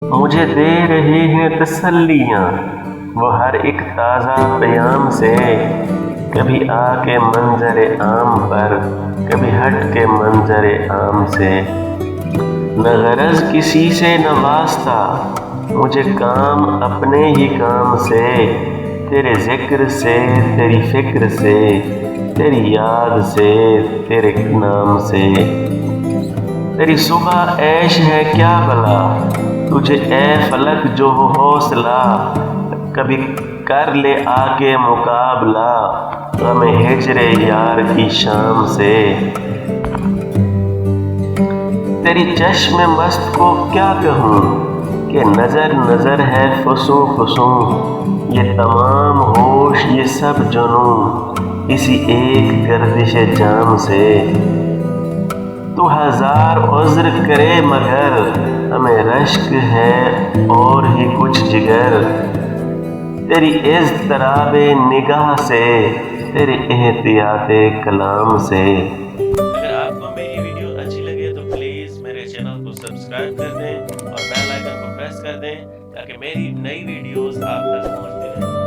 مجھے دے رہے ہیں تسلیاں وہ ہر ایک تازہ پیام سے، کبھی آ کے منظر عام پر، کبھی ہٹ کے منظر عام سے۔ نہ غرض کسی سے نہ واسطہ، مجھے کام اپنے ہی کام سے، تیرے ذکر سے، تیری فکر سے، تیری یاد سے، تیرے نام سے۔ تیری صبح عیش ہے کیا بلا، تجھے اے فلک جو ہو حوصلہ، کبھی کر لے آ کے مقابلہ غم ہجر یار کی شام سے۔ تیری چشم مست کو کیا کہوں کہ نظر نظر ہے فسوں فسوں، یہ تمام ہوش یہ سب جنوں اسی ایک گردش جام سے۔ تو ہزار عذر کرے مگر ہمیں رشک ہے اور ہی کچھ جگر، تیری اضطراب نگاہ سے، تیرے احتیاط کلام سے۔ اگر آپ کو میری ویڈیو اچھی لگے تو پلیز میرے چینل کو سبسکرائب کر دیں اور بیل آئیکن کو پریس کر دیں تاکہ میری نئی ویڈیوز آپ تک پہنچتی رہیں۔